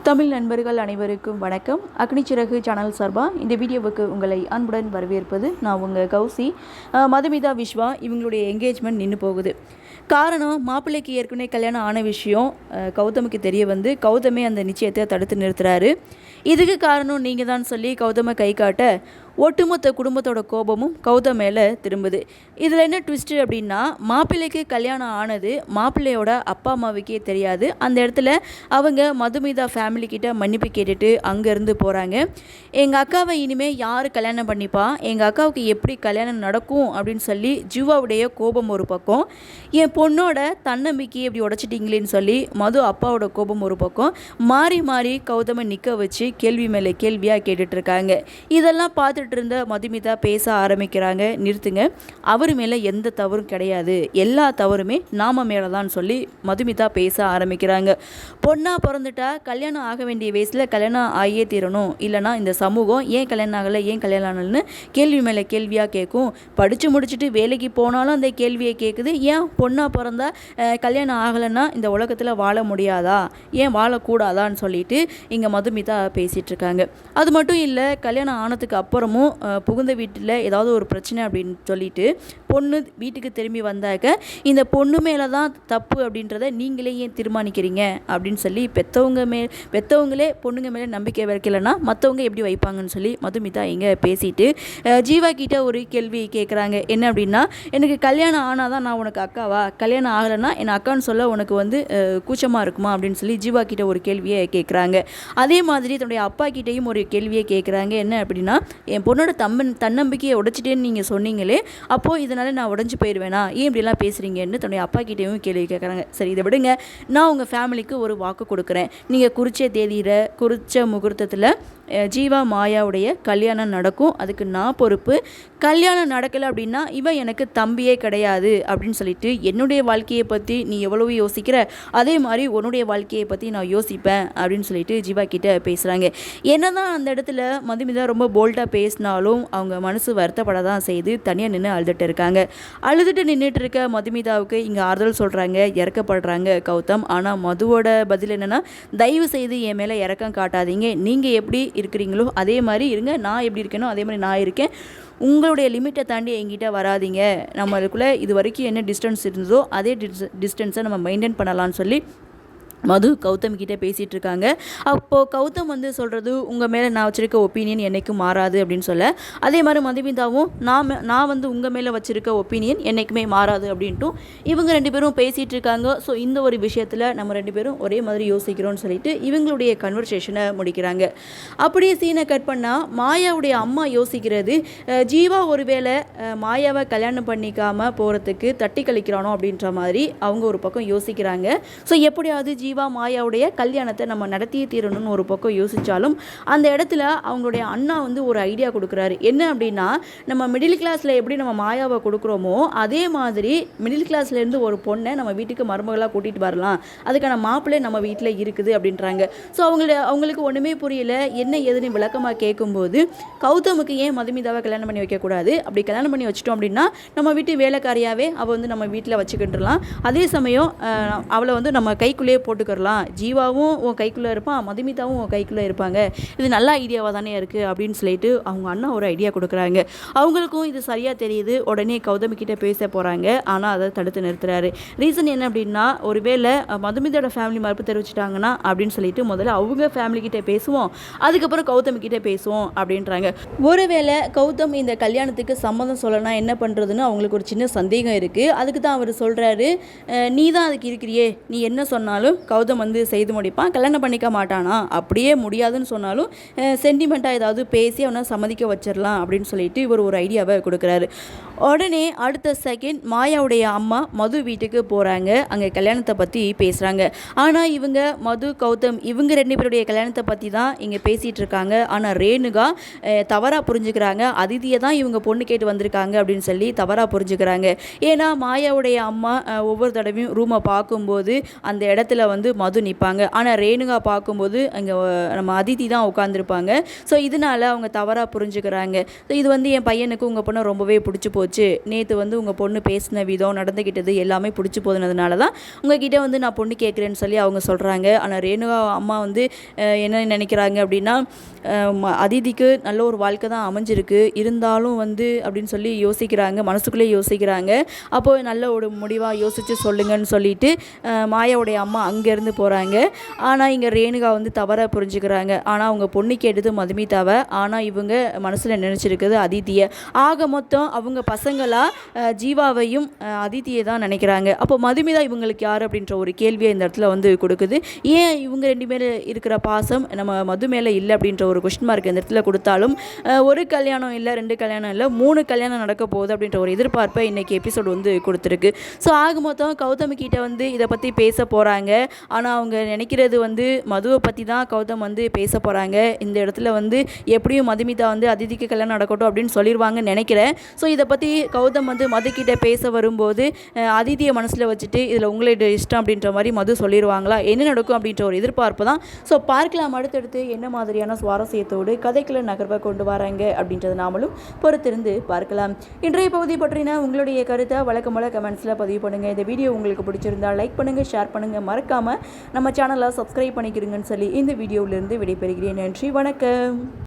தமிழ் நண்பர்கள் அனைவருக்கும் வணக்கம். அக்னிச்சிறகு சேனல் சார்பாக இந்த வீடியோவுக்கு உங்களை அன்புடன் வரவேற்பது நான் உங்கள் கௌசி. மதுமிதா விஸ்வா இவங்களுடைய என்கேஜ்மெண்ட் நின்று போகுது. காரணம், மாப்பிள்ளைக்கு ஏற்கனவே கல்யாணம் ஆன விஷயம் கௌதமுக்கு தெரிய வந்து கௌதமே அந்த நிச்சயத்தை தடுத்து நிறுத்துறாரு. இதுக்கு காரணம் நீங்கள் தான் சொல்லி கௌதமை கை காட்ட ஒட்டுமொத்த குடும்பத்தோட கோபமும் கௌதம் மேலே திரும்புது. இதில் என்ன ட்விஸ்ட்டு அப்படின்னா, மாப்பிள்ளைக்கு கல்யாணம் ஆனது மாப்பிள்ளையோட அப்பா அம்மாவுக்கே தெரியாது. அந்த இடத்துல அவங்க மதுமிதா ஃபேமிலிக்கிட்ட மன்னிப்பு கேட்டுட்டு அங்கேருந்து போகிறாங்க. எங்கள் அக்காவை இனிமேல் யார் கல்யாணம் பண்ணிப்பா, எங்கள் அக்காவுக்கு எப்படி கல்யாணம் நடக்கும் அப்படின்னு சொல்லி ஜீவாவுடைய கோபம் ஒரு பக்கம், என் பொண்ணோட தன்னம்பிக்கையை இப்படி உடச்சிட்டிங்களேன்னு சொல்லி மது அப்பாவோட கோபம் ஒரு பக்கம், மாறி மாறி கௌதமை நிற்க வச்சு கேள்வி மேலே கேள்வியாக கேட்டுட்ருக்காங்க. இதெல்லாம் பார்த்துட்டு இருந்த மதுமிதா பேச ஆரம்பிக்கிறாங்க. நிறுத்துங்க, அவர் மேலே எந்த தவறும் கிடையாது, எல்லா தவறுமே நாம மேலே தான் சொல்லி மதுமிதா பேச ஆரம்பிக்கிறாங்க. பொண்ணாக பிறந்துட்டா கல்யாணம் ஆக வேண்டிய வயசில் கல்யாணம் ஆகியே தீரணும், இல்லைனா இந்த சமூகம் ஏன் கல்யாணம் ஆகலை ஏன் கல்யாணம் ஆகலைன்னு கேள்வி மேலே கேள்வியாக கேட்கும். படித்து முடிச்சுட்டு வேலைக்கு போனாலும் அந்த கேள்வியை கேட்குது. ஏன் பொண்ணாக பிறந்தா கல்யாணம் ஆகலைன்னா இந்த உலகத்தில் வாழ முடியாதா, ஏன் வாழக்கூடாதான்னு சொல்லிட்டு இங்கே மதுமிதா பேசிகிட்டு இருக்காங்க. அது மட்டும் இல்லை, கல்யாணம் ஆனதுக்கு அப்புறமும் புகுந்த வீட்டில் ஏதாவது ஒரு பிரச்சனை அப்படின்னு சொல்லிட்டு பொண்ணு வீட்டுக்கு திரும்பி வந்தாக்க இந்த பொண்ணு மேலே தான் தப்பு அப்படின்றத நீங்களே ஏன் தீர்மானிக்கிறீங்க அப்படின்னு சொல்லி பெற்றவங்களே பொண்ணுங்க மேலே நம்பிக்கை வைக்கலைன்னா மற்றவங்க எப்படி வைப்பாங்கன்னு சொல்லி மதுமிதா இங்கே பேசிட்டு ஜீவா கிட்ட ஒரு கேள்வி கேட்குறாங்க. என்ன அப்படின்னா, எனக்கு கல்யாணம் ஆனால் தான் நான் உனக்கு அக்காவா, கல்யாணம் ஆகலைன்னா என் அக்கான்னு சொல்ல உனக்கு வந்து கூச்சமாக இருக்குமா அப்படின்னு சொல்லி ஜீவா கிட்ட ஒரு கேள்வியை கேட்குறாங்க. அதே மாதிரி தன்னுடைய அப்பா கிட்டேயும் ஒரு கேள்வியை கேட்குறாங்க. என்ன அப்படின்னா, என் பொண்ணோட தன்னம்பிக்கையை உடைச்சிட்டேன்னு நீங்கள் சொன்னீங்களே, அப்போது இதனால் நான் உடஞ்சி போயிடுவேனா, ஏன் இப்படிலாம் பேசுகிறீங்கன்னு தன்னுடைய அப்பா கிட்டேயும் கேள்வி கேட்குறாங்க. சரி, இதை விடுங்க, நான் உங்கள் ஃபேமிலிக்கு ஒரு வாக்கு கொடுக்குறேன். நீங்கள் குறித்த தேதியில் குறித்த முகூர்த்தத்தில் ஜீவா மாயாவுடைய கல்யாணம் நடக்கும், அதுக்கு நான் பொறுப்பு. கல்யாணம் நடக்கலை அப்படின்னா இவன் எனக்கு தம்பியே கிடையாது அப்படின்னு சொல்லிட்டு என்னுடைய வாழ்க்கையை பற்றி நீ எவ்வளவு யோசிக்கிற, அதே மாதிரி உன்னுடைய வாழ்க்கையை பற்றி நான் யோசிப்பேன் அப்படின்னு சொல்லிட்டு ஜீவா கிட்ட பேசுகிறாங்க. என்னதான் அந்த இடத்துல மதுமிதா ரொம்ப போல்டாக பேசினாலும் அவங்க மனசு வருத்தப்பட தான் செய்து தனியாக நின்று அழுதுட்டு இருக்காங்க. அழுதுட்டு நின்றுட்டு இருக்க மதுமிதாவுக்கு இங்கே ஆறுதல் சொல்கிறாங்க, இறக்கப்படுறாங்க கௌதம். ஆனால் மதுவோட பதில் என்னென்னா, தயவு செய்து என் மேலே இறக்கம் காட்டாதீங்க, நீங்கள் எப்படி இருக்கிறீங்களோ அதே மாதிரி இருங்க, நான் எப்படி இருக்கேனோ அதே மாதிரி நான் இருக்கேன், உங்களுடைய லிமிட்டை தாண்டி என்கிட்ட வராதிங்க, நம்மளுக்குள்ளே இது வரைக்கும் என்ன டிஸ்டன்ஸ் இருந்ததோ அதே டிஸ்டன்ஸை நம்ம மெயின்டைன் பண்ணலான்னு சொல்லி மது கௌதம் கிட்டே பேசிகிட்டு இருக்காங்க. அப்போது கௌதம் வந்து சொல்கிறது, உங்கள் மேலே நான் வச்சுருக்க ஒப்பீனியன் என்றைக்கும் மாறாது அப்படின்னு சொல்ல, அதே மாதிரி மதுமிதாவும் நான் வந்து உங்கள் மேலே வச்சுருக்க ஒப்பீனியன் என்றைக்குமே மாறாது அப்படின்ட்டும் இவங்க ரெண்டு பேரும் பேசிகிட்டு இருக்காங்க. ஸோ இந்த ஒரு விஷயத்தில் நம்ம ரெண்டு பேரும் ஒரே மாதிரி யோசிக்கிறோன்னு சொல்லிட்டு இவங்களுடைய கன்வர்சேஷனை முடிக்கிறாங்க. அப்படியே சீனை கட் பண்ணால் மாயாவுடைய அம்மா யோசிக்கிறது, ஜீவா ஒருவேளை மாயாவை கல்யாணம் பண்ணிக்காமல் போகிறதுக்கு தட்டி கழிக்கிறானோ அப்படின்ற மாதிரி அவங்க ஒரு பக்கம் யோசிக்கிறாங்க. ஸோ எப்படியாவது ஜீவா மாயாவுடைய கல்யாணத்தை நம்ம நடத்தியே தீரணும்னு ஒரு பக்கம் யோசித்தாலும் அந்த இடத்துல அவங்களுடைய அண்ணா வந்து ஒரு ஐடியா கொடுக்குறாரு. என்ன அப்படின்னா, நம்ம மிடில் கிளாஸில் எப்படி நம்ம மாயாவை கொடுக்குறோமோ அதே மாதிரி மிடில் கிளாஸ்லேருந்து ஒரு பொண்ணை நம்ம வீட்டுக்கு மருமகளாக கூட்டிகிட்டு வரலாம், அதுக்கான மாப்பிள்ளை நம்ம வீட்டில் இருக்குது அப்படின்றாங்க. ஸோ அவங்களுக்கு ஒன்றுமே புரியல. என்ன ஏதுன்னு விளக்கமாக கேட்கும்போது, கௌதமுக்கு ஏன் மதுமிதாவை கல்யாணம் பண்ணி வைக்கக்கூடாது, அப்படி கல்யாணம் பண்ணி வச்சிட்டோம் அப்படின்னா நம்ம வீட்டு வேலைக்காரியாகவே அவள் வந்து நம்ம வீட்டில் வச்சுக்கிட்டுலாம், அதே சமயம் அவளை வந்து நம்ம கைக்குள்ளேயே போட்டுக்கலாம், ஜீவாவும் உன் கைக்குள்ளே இருப்பான், மதுமிதாவும் உன் கைக்குள்ளே இருப்பாங்க, இது நல்ல ஐடியாவாக தானே இருக்குது அப்படின்னு சொல்லிட்டு அவங்க அண்ணா ஒரு ஐடியா கொடுக்குறாங்க. அவங்களுக்கும் இது சரியாக தெரியுது. உடனே கௌதமிக்கிட்ட பேச போகிறாங்க. ஆனால் அதை தடுத்து நிறுத்துறாரு. ரீசன் என்ன அப்படின்னா, ஒருவேளை மதுமிதாவோட ஃபேமிலி மறுப்பு தெரிவிச்சிட்டாங்கன்னா அப்படின்னு சொல்லிட்டு முதல்ல அவங்க ஃபேமிலிக்கிட்ட பேசுவோம், அதுக்கப்புறம் கௌதமிக்கிட்ட பேசுவோம் அப்படின்றாங்க. ஒருவேளை கௌதம் இந்த கல்யாணத்துக்கு சம்மதம் சொல்லலாம் என்ன பண்ணுறதுன்னு அவங்களுக்கு ஒரு சின்ன சந்தேகம் இருக்குது. அதுக்கு தான் அவர் சொல்கிறாரு, நீ தான் அதுக்கு இருக்கிறியே, நீ என்ன சொன்னாலும் கௌதம் வந்து செய்து முடிப்பான், கல்யாணம் பண்ணிக்க மாட்டானா, அப்படியே முடியாதுன்னு சொன்னாலும் சென்டிமெண்ட்டாக ஏதாவது பேசி அவனை சம்மதிக்க வச்சிடலாம் அப்படின்னு சொல்லிட்டு இவர் ஒரு ஐடியாவை கொடுக்குறாரு. உடனே அடுத்த செகண்ட் மாயாவுடைய அம்மா மது வீட்டுக்கு போகிறாங்க. அங்கே கல்யாணத்தை பற்றி பேசுகிறாங்க. ஆனால் இவங்க மது கௌதம் இவங்க ரெண்டு பேருடைய கல்யாணத்தை பற்றி தான் இங்கே பேசிகிட்டு இருக்காங்க. ஆனால் ரேணுகா தவறாக புரிஞ்சுக்கிறாங்க, அதிதியை தான் இவங்க பொண்ணு கேட்டு வந்திருக்காங்க அப்படின்னு சொல்லி தவறாக புரிஞ்சுக்கிறாங்க. ஏன்னா மாயாவுடைய அம்மா ஒவ்வொரு தடவையும் ரூமை பார்க்கும்போது அந்த இடத்துல வந்து மது நிற்பாங்க. ஆனால் ரேணுகா பார்க்கும்போது அங்கே நம்ம அதித்தி தான் உட்காந்துருப்பாங்க. ஸோ இதனால அவங்க தவறாக புரிஞ்சுக்கிறாங்க. ஸோ இது வந்து என் பையனுக்கு உங்கள் பொண்ணை ரொம்பவே பிடிச்சி போச்சு, நேற்று வந்து உங்கள் பொண்ணு பேசின விதம் நடந்துக்கிட்டது எல்லாமே பிடிச்சி போதுனதுனால தான் உங்ககிட்ட வந்து நான் பொண்ணு கேட்குறேன்னு சொல்லி அவங்க சொல்கிறாங்க. ஆனால் ரேணுகா அம்மா வந்து என்ன நினைக்கிறாங்க அப்படின்னா, அதிதிக்கு நல்ல ஒரு வாழ்க்கை தான் அமைஞ்சிருக்கு, இருந்தாலும் வந்து அப்படின்னு சொல்லி யோசிக்கிறாங்க, மனசுக்குள்ளே யோசிக்கிறாங்க. அப்போது நல்ல ஒரு முடிவாக யோசித்து சொல்லுங்கன்னு சொல்லிட்டு மாயாவுடைய அம்மா அங்கேருந்து போகிறாங்க. ஆனால் இங்கே ரேணுகா வந்து தவறாக புரிஞ்சுக்கிறாங்க. ஆனால் அவங்க பொண்ணு கேட்டது மதுமிதாவை, ஆனால் இவங்க மனசில் நினச்சிருக்குது அதித்தியை. ஆக மொத்தம் அவங்க பசங்களாக ஜீவாவையும் அதித்தியை தான் நினைக்கிறாங்க. அப்போ மதுமிதா இவங்களுக்கு யார் அப்படின்ற ஒரு கேள்வியை இந்த இடத்துல வந்து கொடுக்குது. ஏன் இவங்க 2 பேர் இருக்கிற பாசம் நம்ம மது மேலே இல்லை அப்படின்ற ஒரு கொஸ்டின் மார்க் இந்த இடத்துல கொடுத்தாலும், ஒரு கல்யாணம் இல்லை, 2 கல்யாணம் இல்லை, 3 கல்யாணம் நடக்க போகுது அப்படின்ற ஒரு எதிர்பார்ப்பை இன்றைக்கி எபிசோடு வந்து கொடுத்துருக்கு. ஸோ ஆக மொத்தம் கௌதம் கிட்ட வந்து இதை பற்றி பேச போகிறாங்க. ஆனால் அவங்க நினைக்கிறது வந்து மதுவை பற்றி தான் கௌதம் வந்து பேச போகிறாங்க. இந்த இடத்துல வந்து எப்படியும் மதுமிதா வந்து அதிதிக்கு கல்யாணம் நடக்கட்டும் அப்படின்னு சொல்லிடுவாங்கன்னு நினைக்கிறேன். ஸோ இதை பற்றி கௌதம் வந்து மது கிட்ட பேச வரும்போது அதிதியை மனசில் வச்சுட்டு இதில் உங்களோட இஷ்டம் அப்படின்ற மாதிரி மது சொல்லிடுவாங்களா, என்ன நடக்கும் அப்படின்ற ஒரு எதிர்பார்ப்பு தான். ஸோ பார்க்கலாம் அடுத்தடுத்து என்ன மாதிரியான சுவாரஸ்யத்தோடு கதைக்குள்ள நகர்வை கொண்டு வராங்க அப்படின்றது நாமளும் பொறுத்திருந்து பார்க்கலாம். இன்றைய பகுதி பற்றின உங்களுடைய கருத்தை வழக்கம்போல கமெண்ட்ஸில் பதிவு பண்ணுங்கள். இந்த வீடியோ உங்களுக்கு பிடிச்சிருந்தால் லைக் பண்ணுங்கள், ஷேர் பண்ணுங்கள், மறக்காமல் நம்ம சேனலை சப்ஸ்கிரைப் பண்ணிக்கிறீங்கன்னு சொல்லி இந்த வீடியோவிலிருந்து விடைபெறுகிறேன். நன்றி, வணக்கம்.